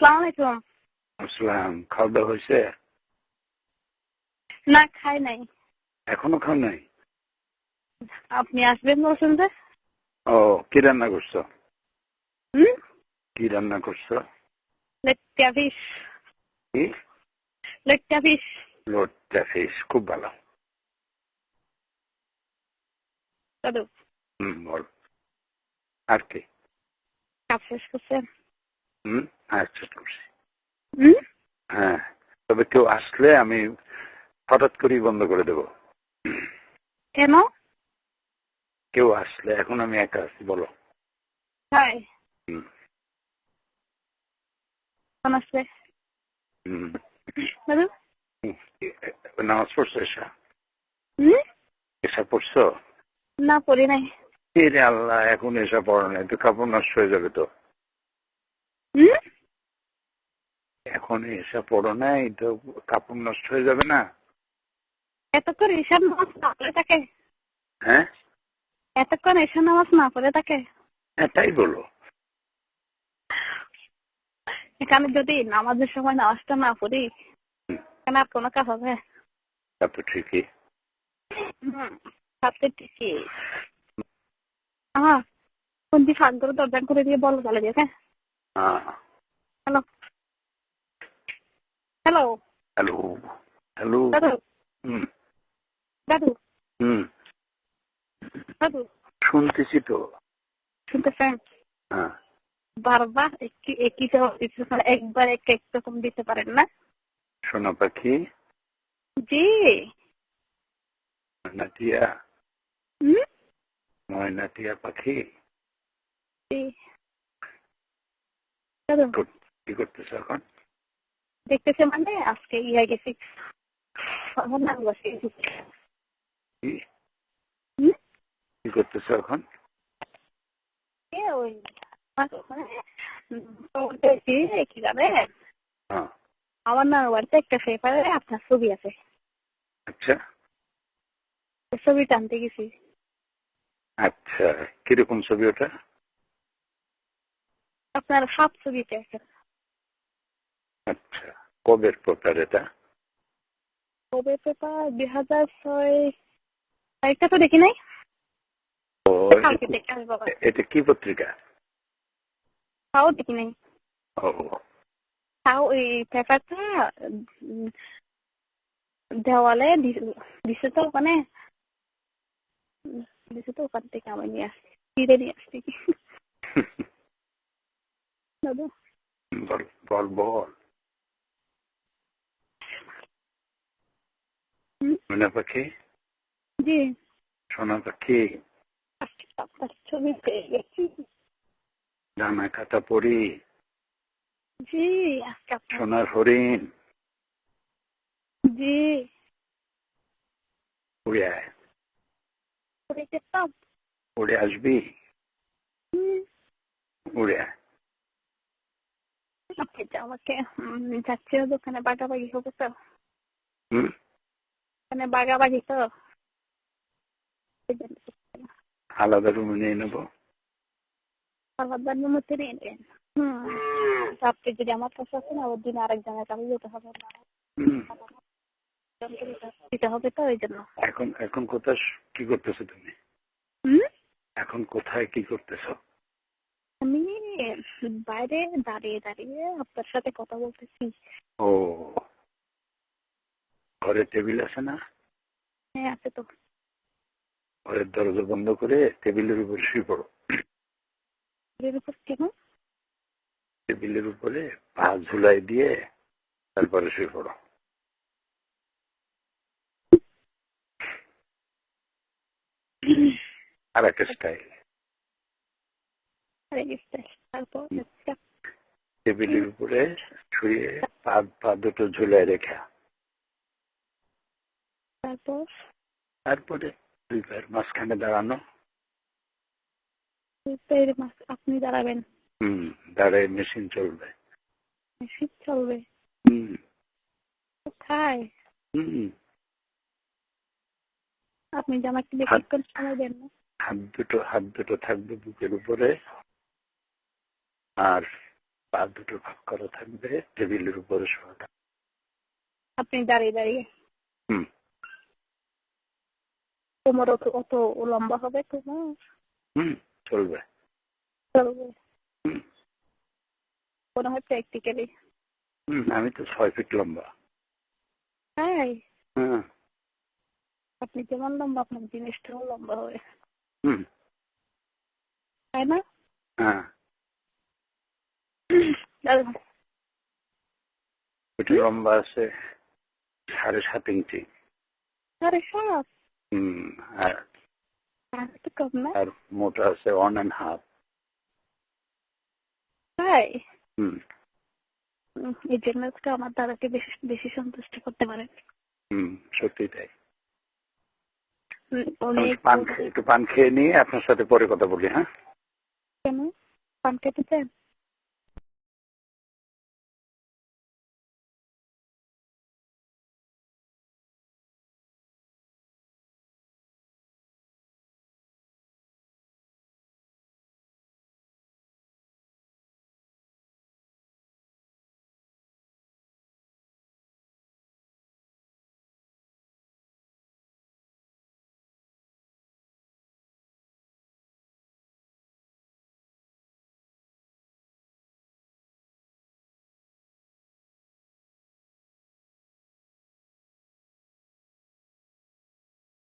আসসালামু আলাইকুম। আসসালাম। খাওয়া দাওয়া হয়েছে? না, খাই নাই। এখনো খাও নাই? আপনি আসবেন বলছেন যে? ও, কি রান্না করছো? হুম? কি রান্না করছো? লেট্টা ফিশ। কি? লেট্টা ফিশ। লোটটা ফিশ, খুব ভালো। দাদু, বল। আর কি? কাজ শেষ করছেন? আচ্ছা, করছি। হুম? হ্যাঁ, তবে কেউ আসলে আমি হঠাৎ করেই বন্ধ করে দেবো। কেন? কেউ আসলে, এখন আমি একা আছি, বলো। হাই, হুম, কোন আসবে? হুম, দাদু? নামাজ পড়ছো? এসা হুম? এসা পড়ছো? না, পড়ি নাই। রে আল্লাহ, এখন এসা পড়ো নাই তো কাপড় নষ্ট হয়ে যাবে তো। হুম? এখন এসা পড়ো নাই তো কাপড় নষ্ট হয়ে যাবে না? এতক্ষণ ঈশান নামাজ না পড়ে থাকে? হ্যাঁ, এতক্ষণ ঈশান নামাজ না পড়ে থাকে? তাই বলো। এখানে যদি নামাজের সময় নামাজটা না পড়ি, এখানে আর কোনো কাজ হবে? তা তো ঠিকই। ভাবতে ঠিকই। কোনটি ফাঁক করে দরজা করে দিয়ে বলো চলে গেছে। Hello hello hello, hello. দাদু, হুম, দাদু, হুম, দাদু, শুনতেছি তো। শুনতেছেন? হ্যাঁ, বারবার একই একবার এক রকম দিতে পারেন না? সোনা পাখি, জি। ময়নাটিয়া, হুম? ময়নাটিয়া পাখি। জি। দাদু, কি করতেছ এখন? দেখতেছে মানে আজকে ইয়া গেছি, আমার নাম বসিয়েছি। কি হুম? কি করতেছ এখন? ওই বলতেছি কি জানে, হ্যাঁ, আমার নাম বাড়িতে একটা পেপারে আপনার ছবি আছে। আচ্ছা ছবি টানতে গেছি। আচ্ছা, কিরকম ছবি ওটা? আপনার হাফ ছবিতে আছে। আচ্ছা, কবের পেপার এটা? কবে পেপার? 2006। তারিখটা তো দেখি নাই। ও, কালকে দেখে আসবো আবার। এটা কি পত্রিকা? তাও দেখি নাই। ও, তাও ওই পেপারটা দেওয়ালে দিছে তো ওখানে, দিছে তো ওখান থেকে আমি নিয়ে আসছি, ফিরে নিয়ে আসছি। দাদু, বল বল বল। ময়না পাখি, জি, সোনা পাখি, আজকে আপনার ছবি পেয়ে গেছি। ডানা কাটা পরি, জি, আজকে আপনার সোনার হরিণ, জি উড়ে আয়। করে গেতাম। উড়ে আসবি? উড়ে আয়। আমাকে যাচ্ছে দোকানে বাগাবাগি হবে তো, হুম, ওখানে বাগাবাগি তো, আলাদা রুমে নিয়ে নেবো। খাবার মধ্যে নিয়ে নেবেন। আপনি যদি আমার কাছে আসেন, ওর দিন আরেক জায়গায় কাজে যেতে হবে না, হুম, দিতে হবে তো ওই জন্য। এখন এখন কোথায় কি করতেছো তুমি? হুম? এখন কোথায় কি করতেছো? আমি বাইরে দাঁড়িয়ে দাঁড়িয়ে আপনার সাথে কথা বলতেছি। ও, ঘরে টেবিল আছে না? হ্যাঁ, আছে তো। ঘরের দরজা বন্ধ করে টেবিলের উপর শুয়ে পড়ো। এর উপর কেন? টেবিলের উপরে পা ঝুলাই দিয়ে তারপরে শুয়ে পড়ো। আর একটা স্টাইল। তারপর টেবিলের উপরে শুয়ে পা পা দুটো ঝুলাই রেখা, তারপর তারপরে দুই পায়ের মাঝখানে দাঁড়ানো। আপনি দাঁড়াবেন? দাঁড়ায় মেশিন চলবে। মেশিন চলবে? হুম, কোথায়? হুম, আপনি যে আমাকে বেশি হাত করে সময় দেন না। হাত দুটো থাকবে বুকের উপরে, আর পা দুটো ভাগ করা থাকবে, টেবিলের উপরে শোয়া থাকবে। আপনি দাঁড়িয়ে দাঁড়িয়ে হুম। তোমার অত লম্বা হবে তোমার? হুম, চলবে। চলবে। হুম। মনে হয় প্র্যাকটিক্যালি। আমি তো 6 ফিট লম্বা। হ্যাঁ, হ্যাঁ। আপনি যেমন লম্বা আপনার জিনিসটাও লম্বা হবে, হুম। তাই না? হ্যাঁ, ওইটা লম্বা আছে 7.5 ইঞ্চি। আরে সব আর একটু কম না? আর মোটা আছে 1.5। তাই? হুম। এই জন্য আজকে আমার দাদাকে বেশি বেশি সন্তুষ্ট করতে পারেন। সত্যি তাই। অনেক একটু পান খেয়ে নিয়ে আপনার সাথে পরে কথা বলি। হ্যাঁ, কেন পান খেতে চান?